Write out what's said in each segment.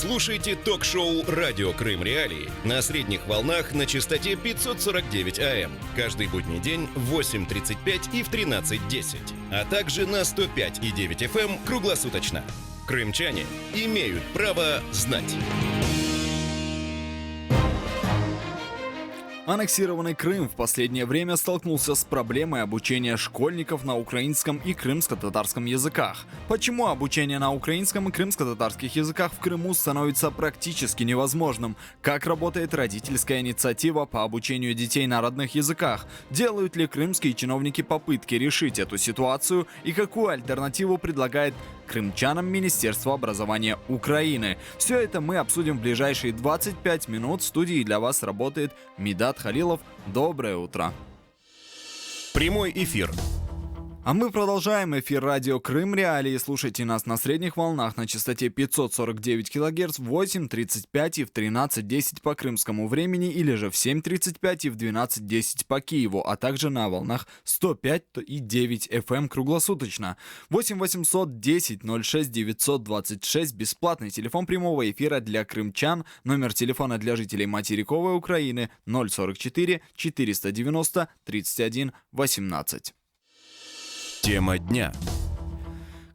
Слушайте ток-шоу «Радио Крым Реалии» на средних волнах на частоте 549 АМ. Каждый будний день в 8:35 и в 13:10. А также на 105,9 FM круглосуточно. Крымчане имеют право знать. Аннексированный Крым в последнее время столкнулся с проблемой обучения школьников на украинском и крымско-татарском языках. Почему обучение на украинском и крымско-татарских языках в Крыму становится практически невозможным? Как работает родительская инициатива по обучению детей на родных языках? Делают ли крымские чиновники попытки решить эту ситуацию? И какую альтернативу предлагает крымчанам Министерство образования Украины? Все это мы обсудим в ближайшие 25 минут. В студии для вас работает Медат Халилов. Доброе утро. Прямой эфир. А мы продолжаем эфир радио Крым Реалии. Слушайте нас на средних волнах на частоте 549 кГц в 8:35 и в 13:10 по крымскому времени, или же в 7:35 и в 12:10 по Киеву, а также на волнах 105,9 FM круглосуточно. 8 800 10 06 926, бесплатный телефон прямого эфира для крымчан, номер телефона для жителей материковой Украины 044 490 31 18. Тема дня.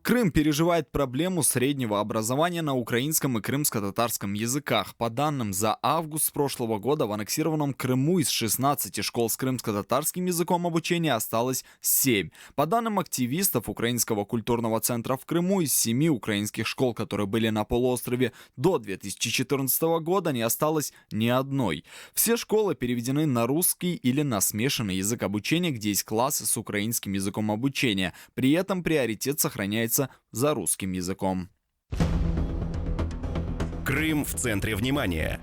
Крым переживает проблему среднего образования на украинском и крымско-татарском языках. По данным за август прошлого года в аннексированном Крыму из 16 школ с крымско-татарским языком обучения осталось 7. По данным активистов Украинского культурного центра в Крыму, из 7 украинских школ, которые были на полуострове до 2014 года, не осталось ни одной. Все школы переведены на русский или на смешанный язык обучения, где есть классы с украинским языком обучения. При этом приоритет сохраняется за русским языком. Крым в центре внимания.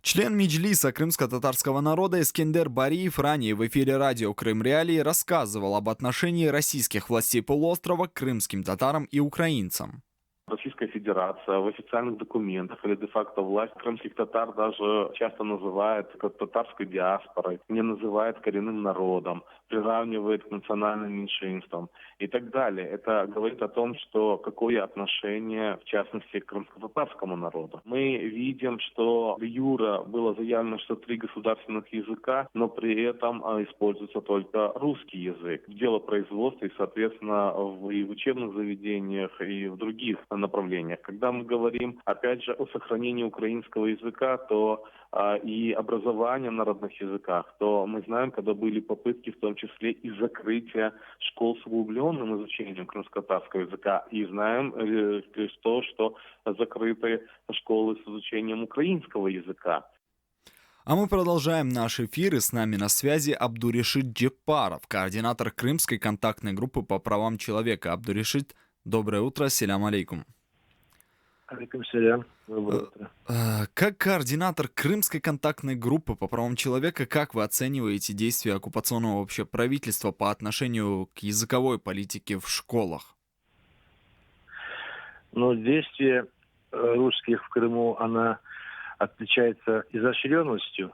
Член Меджлиса крымско-татарского народа Искендер Бариев ранее в эфире радио Крым Реалии рассказывал об отношении российских властей полуострова к крымским татарам и украинцам. Российская Федерация в официальных документах или де-факто власть крымских татар даже часто называет татарской диаспорой, не называет коренным народом, приравнивает к национальным меньшинствам и так далее. Это говорит о том, что какое отношение, в частности, к крымско-татарскому народу. Мы видим, что в юре было заявлено, что 3 государственных языка, но при этом используется только русский язык в делопроизводстве и, соответственно, и в учебных заведениях, и в других направлениях. Когда мы говорим, опять же, о сохранении украинского языка, то и образования на родных языках, то мы знаем, когда были попытки, в том числе и закрытия школ с углубленным изучением крымско-татарского языка, и знаем то, что закрыты школы с изучением украинского языка. А мы продолжаем наш эфир, и с нами на связи Абдуришит Джепаров, координатор Крымской контактной группы по правам человека. Абдуришит, доброе утро, селям алейкум. Алейкум селям, доброе утро. Как координатор Крымской контактной группы по правам человека, как вы оцениваете действия оккупационного вообще правительства по отношению к языковой политике в школах? Ну, действие русских в Крыму, она отличается изощренностью.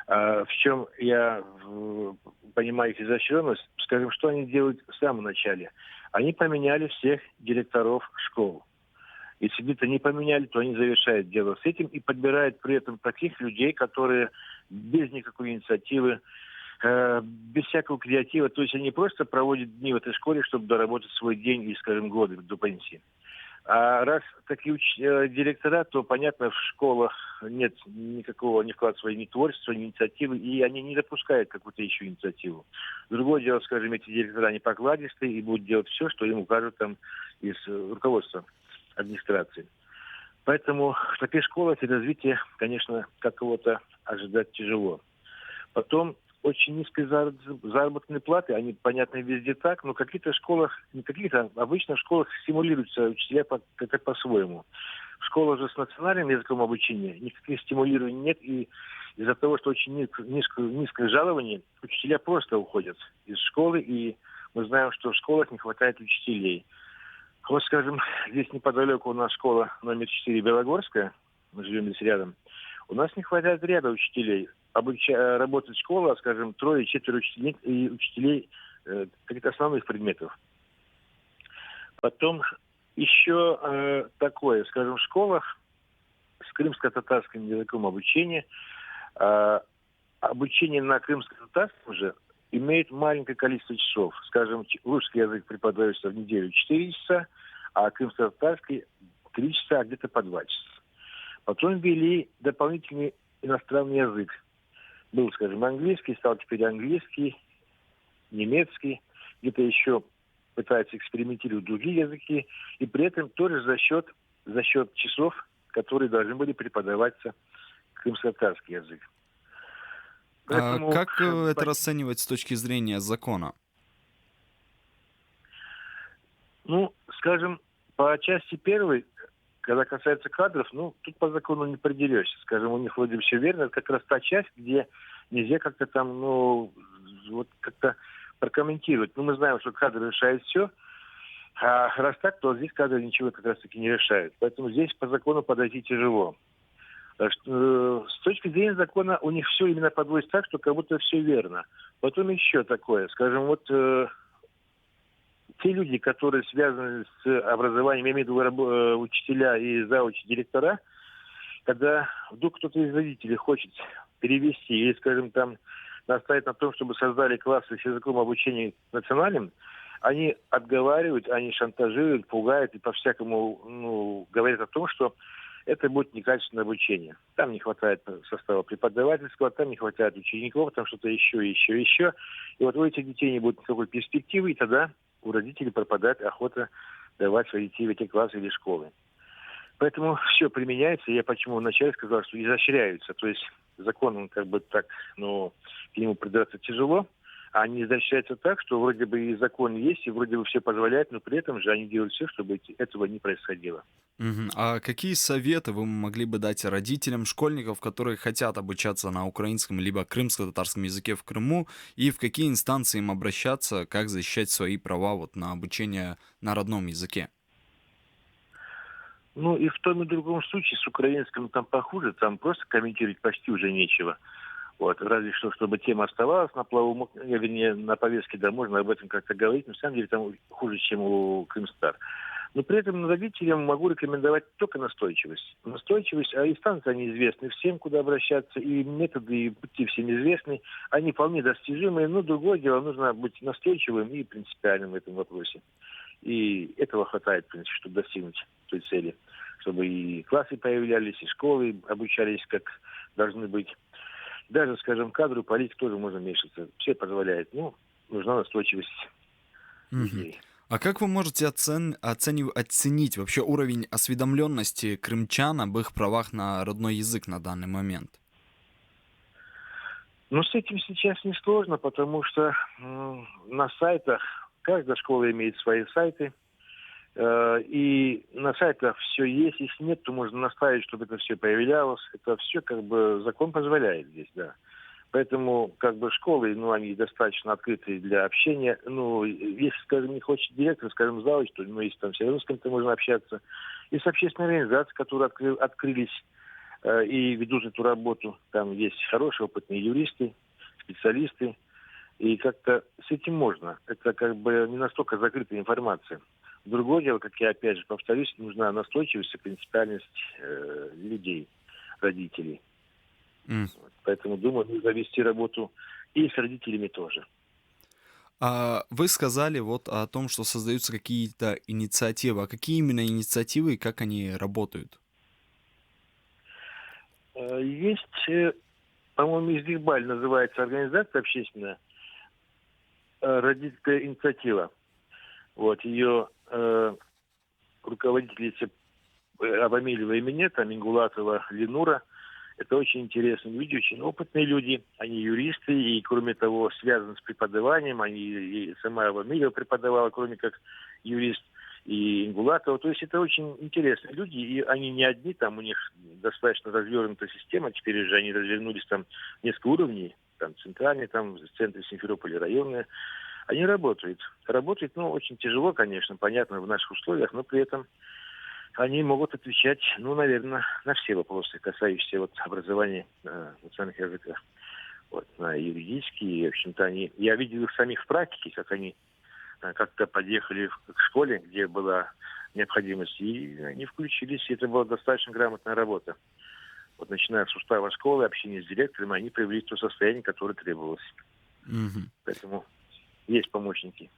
В чем я понимаю их изощренность? Скажем, что они делают в самом начале. Они поменяли всех директоров школ. Если бы это не поменяли, то они завершают дело с этим и подбирают при этом таких людей, которые без никакой инициативы, без всякого креатива, то есть они просто проводят дни в этой школе, чтобы доработать свой день и, скажем, годы до пенсии. А раз такие директора, то, понятно, в школах нет никакого ни вклада своей ни творчества, ни инициативы, и они не допускают какую-то еще инициативу. Другое дело, скажем, эти директора не покладистые и будут делать все, что им укажут там из руководства администрации. Поэтому в таких школах и развитие, конечно, какого-то ожидать тяжело. Потом очень низкие заработные платы, они, понятно, везде так, но в каких-то школах, не каких-то, обычно в школах стимулируются учителя как-то по-своему. В школах же с национальным языком обучения никаких стимулирований нет, и из-за того, что очень низкое жалование, учителя просто уходят из школы, и мы знаем, что в школах не хватает учителей. Вот, скажем, здесь неподалеку у нас школа номер 4 Белогорская, мы живем здесь рядом. У нас не хватает ряда учителей. Работает школа, скажем, 3-4 учителей, и учителей каких-то основных предметов. Потом еще такое, скажем, в школах с крымско-татарским языком обучение на крымско-татарском же имеет маленькое количество часов. Скажем, русский язык преподается в неделю 4 часа, а крымско-татарский 3 часа, а где-то по 2 часа. Потом ввели дополнительный иностранный язык. Был, скажем, английский, стал теперь английский, немецкий, где-то еще пытаются экспериментировать другие языки, и при этом тоже за счет часов, которые должны были преподаваться крымско-татарский язык. Поэтому, Как это расценивать с точки зрения закона? ну, скажем, по части первой, когда касается кадров, тут по закону не определешься. Скажем, у них вроде все верно. Это как раз та часть, где нельзя как-то там, вот как-то прокомментировать. Мы знаем, что кадры решают все, а раз так, то здесь кадры ничего как раз-таки не решают. Поэтому здесь по закону подойти тяжело. С точки зрения закона у них все именно подводится так, что как будто все верно. Потом еще такое, скажем, вот те люди, которые связаны с образованием, я имею в виду учителя и заучи директора, когда вдруг кто-то из родителей хочет перевести или, скажем, там настаивает на том, чтобы создали классы с языком обучения национальным, они отговаривают, они шантажируют, пугают и по-всякому говорят о том, что это будет некачественное обучение. Там не хватает состава преподавательского, там не хватает учеников, там что-то еще. И вот у этих детей не будет никакой перспективы, и тогда у родителей пропадает охота давать своих детей в эти классы или школы. Поэтому все применяется. Я почему вначале сказал, что изощряются. То есть закон, он как бы так, к нему придраться тяжело. А они изощряются так, что вроде бы и закон есть, и вроде бы все позволяют, но при этом же они делают все, чтобы этого не происходило. Мгм. А какие советы вы могли бы дать родителям школьников, которые хотят обучаться на украинском либо крымско-татарском языке в Крыму, и в какие инстанции им обращаться, как защищать свои права вот на обучение на родном языке? И в том и другом случае с украинским там похуже, там просто комментировать почти уже нечего. Вот, разве что, чтобы тема оставалась на плаву, вернее, на повестке, да, можно об этом как-то говорить, но на самом деле там хуже, чем у Крымстар. Но при этом родителям могу рекомендовать только настойчивость. Настойчивость, а инстанции, они известны всем, куда обращаться, и методы, и пути всем известны. Они вполне достижимые, но другое дело, нужно быть настойчивым и принципиальным в этом вопросе. И этого хватает, в принципе, чтобы достигнуть той цели. Чтобы и классы появлялись, и школы обучались, как должны быть. Даже, скажем, кадру, политику тоже можно вмешиваться. Все позволяет. Нужна настойчивость Мгм. людей. А как вы можете оценить вообще уровень осведомленности крымчан об их правах на родной язык на данный момент? С этим сейчас несложно, потому что на сайтах, каждая школа имеет свои сайты, и на сайтах все есть. Если нет, то можно настаивать, чтобы это все появлялось. Это все как бы закон позволяет здесь, да. Поэтому как бы школы, они достаточно открыты для общения. Если, скажем, не хочет директор, скажем, завуч, то, если там все равно с кем-то можно общаться. И с общественной организацией, которые открылись и ведут эту работу. Там есть хорошие, опытные юристы, специалисты. И как-то с этим можно. Это как бы не настолько закрытая информация. Другое дело, как я опять же повторюсь, нужна настойчивость и принципиальность людей, родителей. М. Поэтому, думаю, нужно вести работу и с родителями тоже. А вы сказали вот о том, что создаются какие-то инициативы. А какие именно инициативы и как они работают? Есть, по-моему, Издихбаль называется организация общественная, родительская инициатива. Вот, ее руководительница Абамилева и меня, там Ингулатова Ленура. Это очень интересные люди, очень опытные люди. Они юристы и, кроме того, связаны с преподаванием. И сама Абамилева преподавала, кроме как юрист, и Ингулатова. То есть это очень интересные люди, и они не одни, там у них достаточно развернутая система. Теперь уже они развернулись там несколько уровней, там центральные, там в центре Симферополя районные. Они работают. Работают, очень тяжело, конечно, понятно, в наших условиях, но при этом они могут отвечать, наверное, на все вопросы, касающиеся образования национальных языков. На юридические, в общем-то, я видел их самих в практике, как они как-то подъехали к школе, где была необходимости. И они включились, и это была достаточно грамотная работа. Вот начиная с устава школы, общения с директором, они привели в то состояние, которое требовалось. Мгм. Поэтому есть помощники.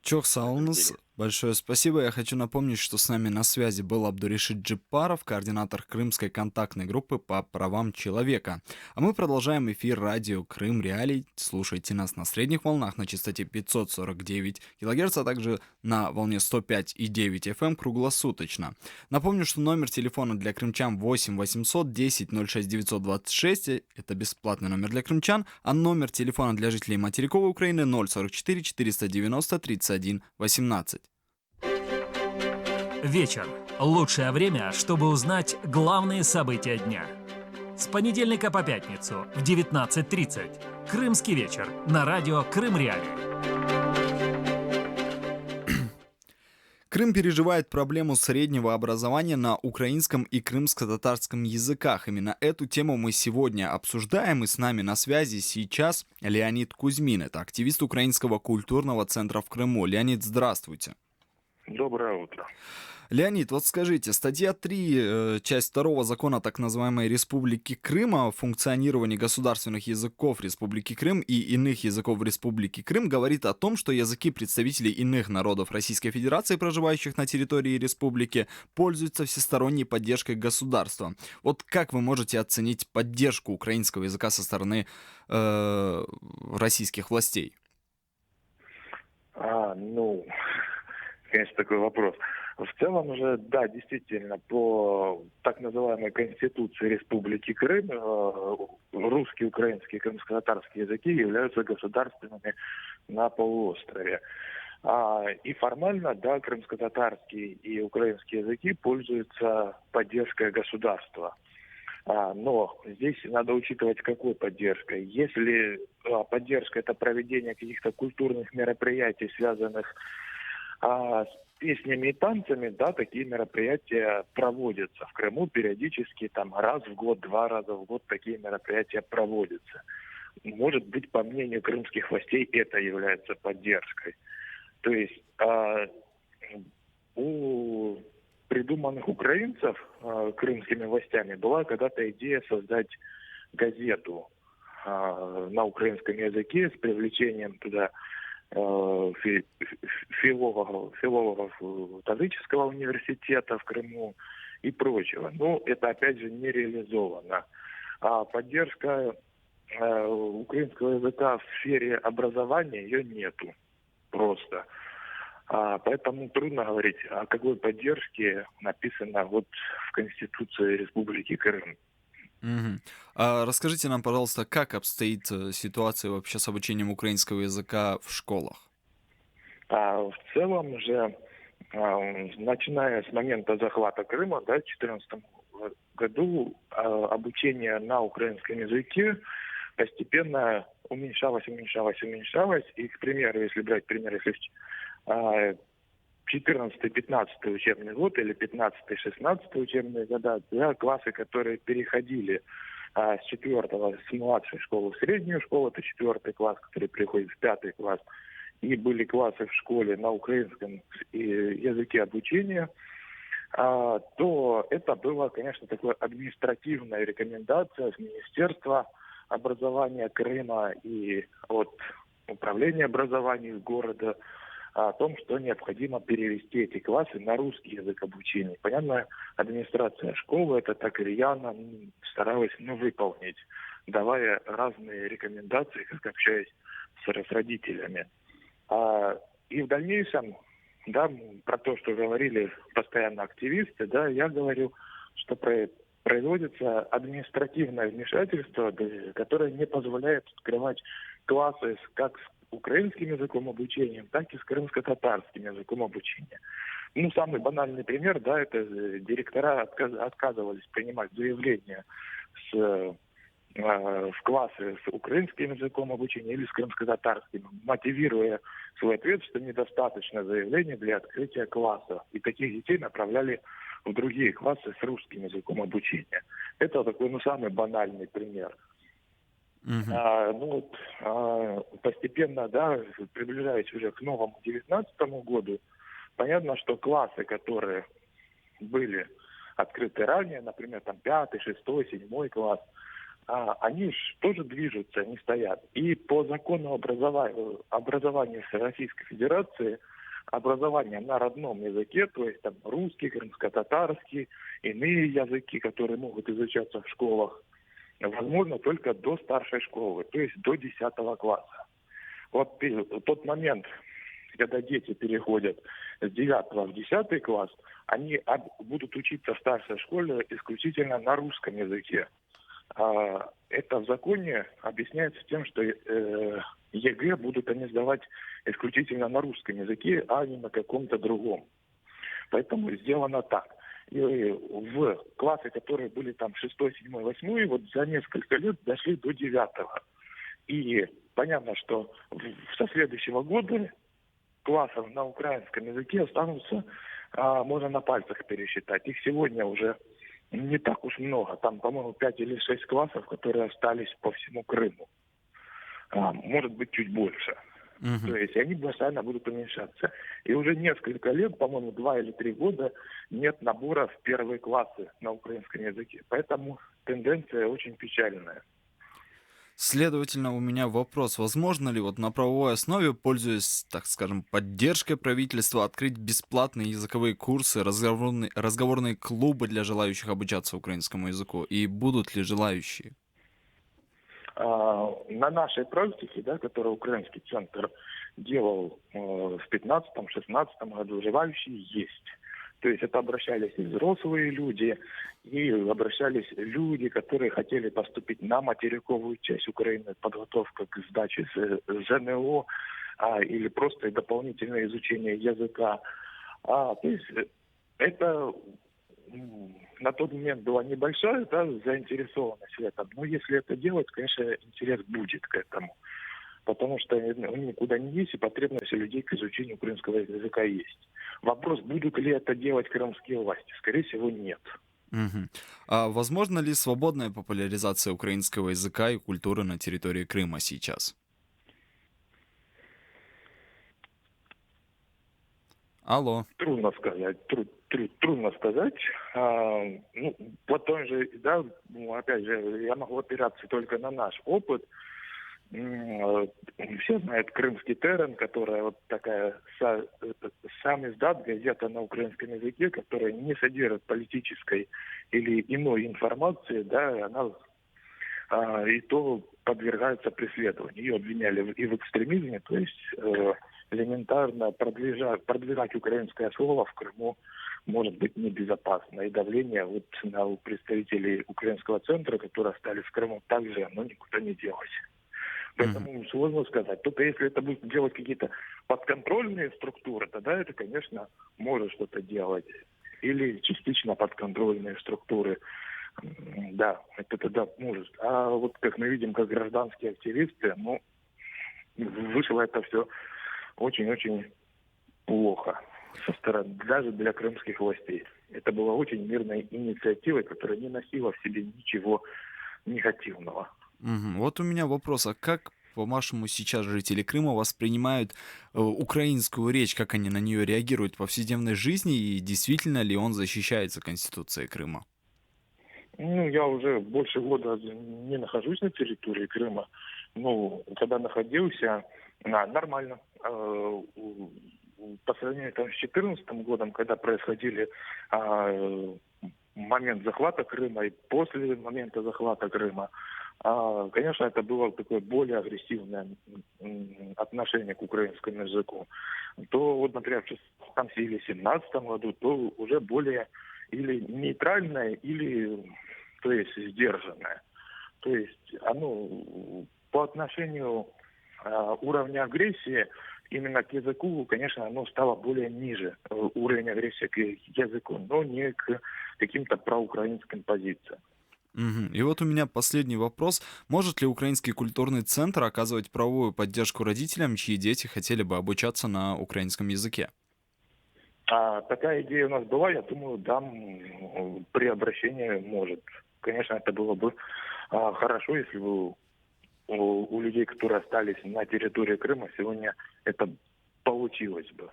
Чох в этом Саунус, деле. большое спасибо. Я хочу напомнить, что с нами на связи был Абдуришит Джипаров, координатор Крымской контактной группы по правам человека. А мы продолжаем эфир радио Крым Реалий. Слушайте нас на средних волнах на частоте 549 кГц, а также на волне 105,9 FM круглосуточно. Напомню, что номер телефона для крымчан 8 800 10 06 926, это бесплатный номер для крымчан, а номер телефона для жителей материковой Украины 044 490 31 18. Вечер. Лучшее время, чтобы узнать главные события дня. С понедельника по пятницу в 19:30. Крымский вечер на радио Крым Реалии. Крым переживает проблему среднего образования на украинском и крымско-татарском языках. Именно эту тему мы сегодня обсуждаем, и с нами на связи сейчас Леонид Кузьмин. Это активист Украинского культурного центра в Крыму. Леонид, здравствуйте. Доброе утро. Леонид, вот скажите, статья 3, часть 2 закона так называемой Республики Крым о функционировании государственных языков Республики Крым и иных языков Республики Крым говорит о том, что языки представителей иных народов Российской Федерации, проживающих на территории республики, пользуются всесторонней поддержкой государства. Вот как вы можете оценить поддержку украинского языка со стороны российских властей? Конечно, такой вопрос. В целом уже, да, действительно, по так называемой Конституции Республики Крым русский, украинский и крымско-татарские языки являются государственными на полуострове. И формально, да, крымско-татарский и украинские языки пользуются поддержкой государства. Но здесь надо учитывать, какой поддержкой. Если поддержка – это проведение каких-то культурных мероприятий, связанных с песнями и танцами, да, такие мероприятия проводятся в Крыму периодически, там раз в год, 2 раза в год такие мероприятия проводятся. Может быть, по мнению крымских властей, это является поддержкой. То есть у придуманных украинцев крымскими властями была когда-то идея создать газету на украинском языке с привлечением туда филологов Тазического университета в Крыму и прочего. Но это, опять же, не реализовано. А поддержка украинского языка в сфере образования, ее нету просто. Поэтому трудно говорить, о какой поддержке написано вот в Конституции Республики Крым. Мгм. А расскажите нам, пожалуйста, как обстоит ситуация вообще с обучением украинского языка в школах? В целом же, начиная с момента захвата Крыма, да, в 2014 году, обучение на украинском языке постепенно уменьшалось. И, к примеру, если брать пример, если 14-15 учебный год или 15-16 учебные года, да, классы, которые переходили с 4 с младшей школы в среднюю школу, это 4 класс, который переходит в 5 класс, и были классы в школе на украинском языке обучения, то это была, конечно, такая административная рекомендация с Министерства образования Крыма и от Управления образования города о том, что необходимо перевести эти классы на русский язык обучения. Понятно, администрация школы это так рьяно старалась выполнить, давая разные рекомендации, как общаясь с родителями. И в дальнейшем, да, про то, что говорили постоянно активисты, да, я говорю, что производится административное вмешательство, которое не позволяет открывать классы как с украинским языком обучения, так и с крымско-татарским языком обучения. Самый банальный пример, да, это директора отказывались принимать заявления в классы с украинским языком обучения или с крымско-татарским, мотивируя свой ответ, что недостаточно заявлений для открытия класса. И таких детей направляли в другие классы с русским языком обучения. Это такой, самый банальный пример. Постепенно, да, приближаясь уже к новому 2019 году, понятно, что классы, которые были открыты ранее, например, там 5, 6, 7 класс, они ж тоже движутся, не стоят. И по закону образования Российской Федерации образование на родном языке, то есть там русский, крымско-татарский, иные языки, которые могут изучаться в школах, возможно только до старшей школы, то есть до 10 класса. Вот тот момент, когда дети переходят с 9 в 10 класс, они будут учиться в старшей школе исключительно на русском языке. Это в законе объясняется тем, что ЕГЭ будут они сдавать исключительно на русском языке, а не на каком-то другом. Поэтому сделано так. И в классы, которые были там 6, 7, 8, вот за несколько лет дошли до 9. И понятно, что со следующего года классов на украинском языке останутся, можно на пальцах пересчитать. Их сегодня уже не так уж много. Там, по-моему, 5 или 6 классов, которые остались по всему Крыму. Может быть, чуть больше. То есть они постоянно будут уменьшаться. И уже несколько лет, по-моему, 2 или 3 года нет набора в первые классы на украинском языке. Поэтому тенденция очень печальная. Следовательно, у меня вопрос, возможно ли вот на правовой основе, пользуясь, так скажем, поддержкой правительства, открыть бесплатные языковые курсы, разговорные клубы для желающих обучаться украинскому языку? И будут ли желающие? На нашей практике, да, которую Украинский центр делал в 2015-2016 году, желающие есть. То есть это обращались и взрослые люди, и обращались люди, которые хотели поступить на материковую часть Украины, подготовка к сдаче ЗНО или просто дополнительное изучение языка. То есть это на тот момент была небольшая, да, заинтересованность в этом. Но если это делать, конечно, интерес будет к этому. Потому что он никуда не есть, и потребность у людей к изучению украинского языка есть. Вопрос, будут ли это делать крымские власти? Скорее всего, нет. А возможно ли свободная популяризация украинского языка и культуры на территории Крыма сейчас? Алло. Трудно сказать. Трудно сказать. По той же, да, опять же, я могу опираться только на наш опыт. Все знают крымский терен, которая вот такая сам издат, газета на украинском языке, которая не содержит политической или иной информации, да, она и то подвергается преследованию. Ее обвиняли и в экстремизме, то есть элементарно продвигать украинское слово в Крыму может быть небезопасно. И давление вот на представителей украинского центра, которые остались в Крыму, также оно никуда не делось. Поэтому сложно сказать. Только если это будут делать какие-то подконтрольные структуры, тогда это, конечно, может что-то делать. Или частично подконтрольные структуры. Да, это тогда может. А вот как мы видим, как гражданские активисты, вышло это все очень-очень плохо со стороны, даже для крымских властей. Это была очень мирная инициатива, которая не носила в себе ничего негативного. Вот у меня вопрос, а как, по-вашему, сейчас жители Крыма воспринимают украинскую речь, как они на нее реагируют в повседневной жизни, и действительно ли он защищается Конституцией Крыма? Я уже больше года не нахожусь на территории Крыма. Когда находился, нормально. По сравнению с 2014 годом, когда происходили момент захвата Крыма и после момента захвата Крыма, конечно, это было такое более агрессивное отношение к украинскому языку. То, вот, например, в 2016 или 2017 году, то уже более или нейтральное, или, то есть, сдержанное. То есть оно по отношению уровня агрессии именно к языку, конечно, оно стало более ниже, уровень агрессии к языку, но не к каким-то проукраинским позициям. И вот у меня последний вопрос. Может ли Украинский культурный центр оказывать правовую поддержку родителям, чьи дети хотели бы обучаться на украинском языке? Такая идея у нас была, я думаю, да, при обращении может. Конечно, это было бы хорошо, если бы у людей, которые остались на территории Крыма, сегодня это получилось бы.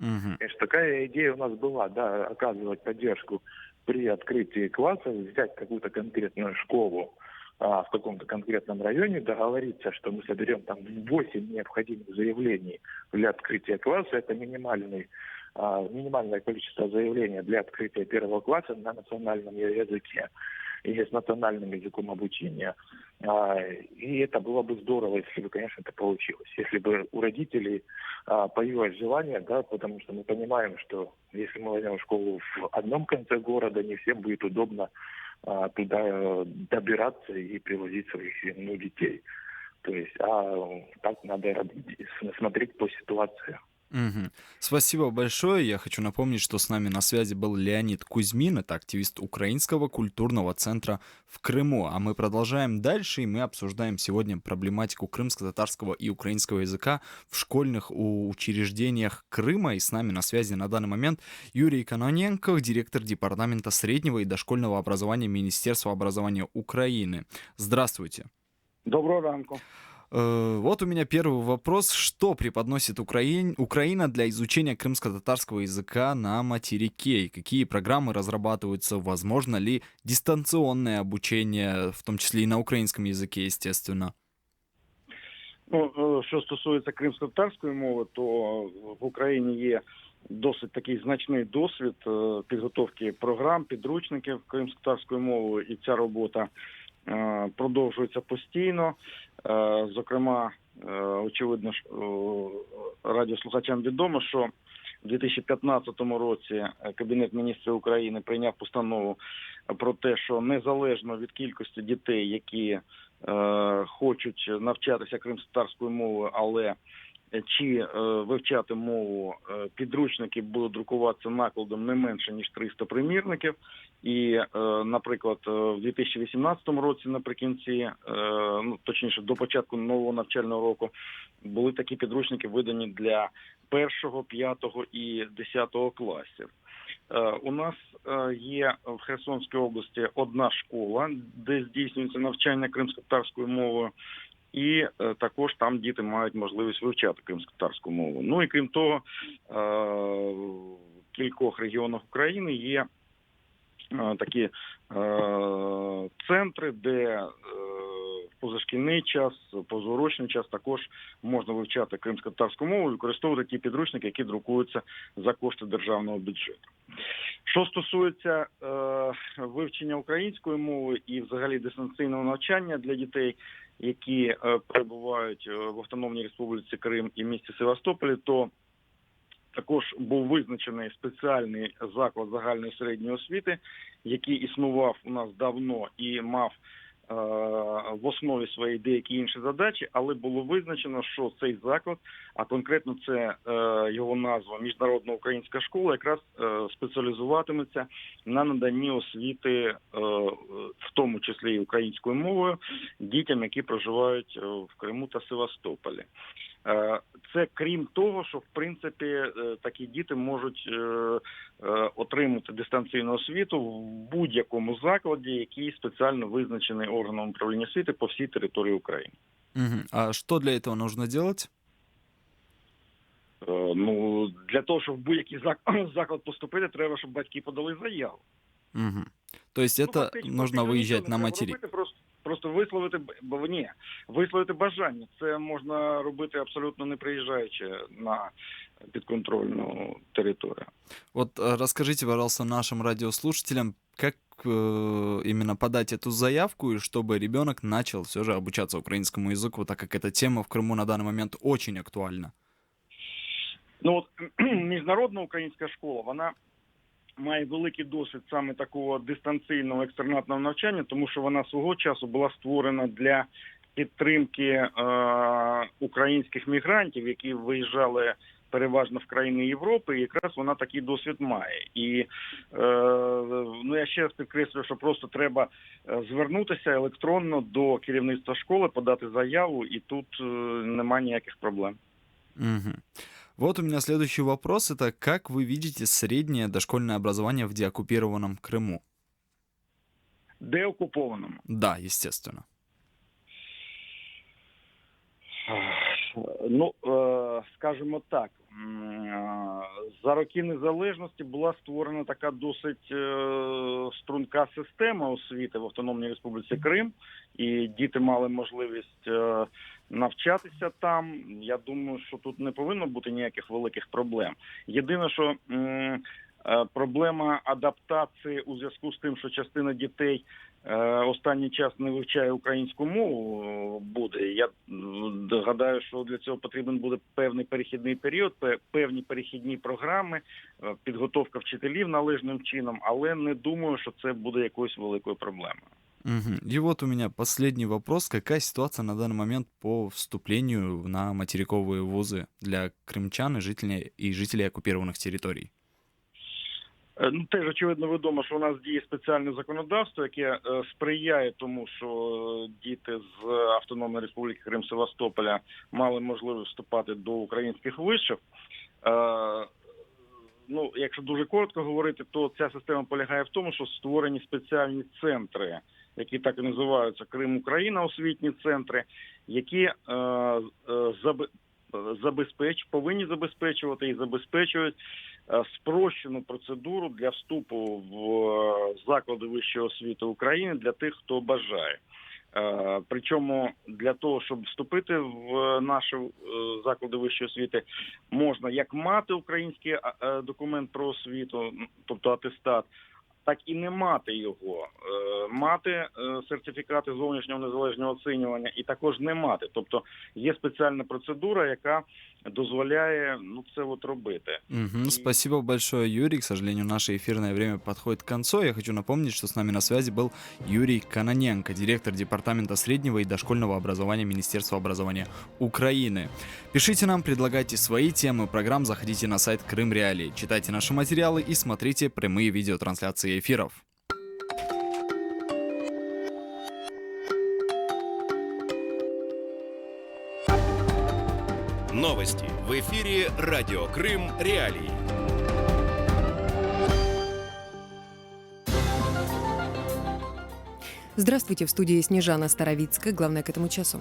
Мгм. Конечно, такая идея у нас была, да, оказывать поддержку при открытии классов, взять какую-то конкретную школу в каком-то конкретном районе, договориться, что мы соберем там 8 необходимых заявлений для открытия класса. Это минимальное количество заявлений для открытия первого класса на национальном языке и с национальным языком обучения. И это было бы здорово, если бы, конечно, это получилось. Если бы у родителей появилось желание, да, потому что мы понимаем, что если мы возьмем школу в одном конце города, не всем будет удобно туда добираться и привозить своих детей. То есть, так надо смотреть по ситуации. Мгм. Спасибо большое. Я хочу напомнить, что с нами на связи был Леонид Кузьмин, это активист Украинского культурного центра в Крыму. А мы продолжаем дальше, и мы обсуждаем сегодня проблематику крымско-татарского и украинского языка в школьных учреждениях Крыма. И с нами на связи на данный момент Юрий Кононенко, директор департамента среднего и дошкольного образования Министерства образования Украины. Здравствуйте. Доброго ранку. Вот у меня первый вопрос. Что преподносит Украина для изучения крымско-татарского языка на материке? И какие программы разрабатываются? Возможно ли дистанционное обучение, в том числе и на українському язике, естественно? Ну, що стосується кримсько-татарської мови, то в Україні є досить такий значний досвід підготовки програм, підручників кримсько-татарською мовою, і ця робота продовжується постійно. Зокрема, очевидно, радіослухачам відомо, що в 2015 році Кабінет міністрів України прийняв постанову про те, що незалежно від кількості дітей, які хочуть навчатися кримсько-татарською мовою, але чи вивчати мову, підручники будуть друкуватися накладом не менше, ніж 300 примірників. І, наприклад, в 2018 році наприкінці, точніше, до початку нового навчального року, були такі підручники видані для 1, 5 і 10 класів. У нас є в Херсонській області одна школа, де здійснюється навчання кримсько-татарською мовою, і також там діти мають можливість вивчати кримсько-татарську мову. Ну і крім того, в кількох регіонах України є такі центри, де в позашкільний час, позаурочний час також можна вивчати кримсько-татарську мову і використовувати ті підручники, які друкуються за кошти державного бюджету. Що стосується вивчення української мови і взагалі дистанційного навчання для дітей, які перебувають в Автономній Республіці Крим і місті Севастополі, то також був визначений спеціальний заклад загальної середньої освіти, який існував у нас давно і мав в основі своєї деякі інші задачі, але було визначено, що цей заклад, а конкретно це його назва Міжнародна українська школа, якраз спеціалізуватиметься на наданні освіти, в тому числі і українською мовою, дітям, які проживають в Криму та Севастополі. Це крім того, що в принципі такі діти можуть отримати дистанційну освіту в будь-якому закладі, який спеціально визначений органом управління освіти по всій території України. А что для этого нужно делать? Ну, для того, щоб в будь-який заклад поступити, треба, щоб батьки подали заяву. То есть это Фактично, нужно выезжать на треба материк? робити, просто висловити бажання. Це можна робити абсолютно не приїжджаючи на підконтрольну територію. Вот расскажите, пожалуйста, нашим радиослушателям, как именно подать эту заявку, и чтобы ребенок начал все же обучаться украинскому языку, так как эта тема в Крыму на данный момент очень актуальна. Ну от Міжнародна українська школа, вона має великий досвід саме такого дистанційного екстернатного навчання, тому що вона свого часу була створена для підтримки українських мігрантів, які виїжджали переважно в країни Європи, і якраз вона такий досвід має. І я ще раз підкреслюю, що просто треба звернутися електронно до керівництва школи, подати заяву, і тут немає ніяких проблем. Вот у меня следующий вопрос. Это как вы видите среднее дошкольное образование в деоккупированном Крыму? Деокупованому? Да, естественно. Ну, скажімо так, За роки незалежності була створена така досить струнка система освіти в Автономній Республіці Крим, і діти мали можливість навчатися там. Я думаю, що тут не повинно бути ніяких великих проблем. Єдине, що проблема адаптації у зв'язку з тим, що частина дітей останній час не вивчає українську мову, буде. Я гадаю, що для цього потрібен буде певний перехідний період, певні перехідні програми, підготовка вчителів належним чином, але не думаю, що це буде якоюсь великою проблемою. И вот у меня последний вопрос. Какая ситуация на данный момент по вступлению на материковые вузы для крымчан и жителей оккупированных территорий? Ну, теж, очевидно, відомо, що у нас діє спеціальне законодавство, яке сприяє тому, що діти з Автономної Республіки Крим Севастополя мали можливість вступати до українських вишів. Ну, якщо дуже коротко говорити, то ця система полягає в тому, що створені спеціальні центри, які так і називаються Крим-Україна, освітні центри, які повинні забезпечувати і забезпечують спрощену процедуру для вступу в заклади вищої освіти України для тих, хто бажає. Причому для того, щоб вступити в наші заклади вищої освіти, можна як мати український документ про освіту, тобто атестат, так і не мати його. Мати сертифікати зовнішнього незалежного оцінювання і також не мати. Тобто є спеціальна процедура, яка дозволяє це от робити. Спасибо большое, Юрий. К сожалению, наше эфирное время подходит к концу. Я хочу напомнить, что с нами на связи был Юрий Кононенко, директор Департамента среднего и дошкольного образования Министерства образования Украины. Пишите нам, предлагайте свои темы программ, заходите на сайт Крым Реалии, читайте наши материалы и смотрите прямые видеотрансляции эфиров. Новости в эфире «Радио Крым. Реалии». Здравствуйте, в студии Снежана Старовицкая. Главное к этому часу.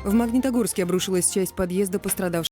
В Магнитогорске обрушилась часть подъезда, пострадавших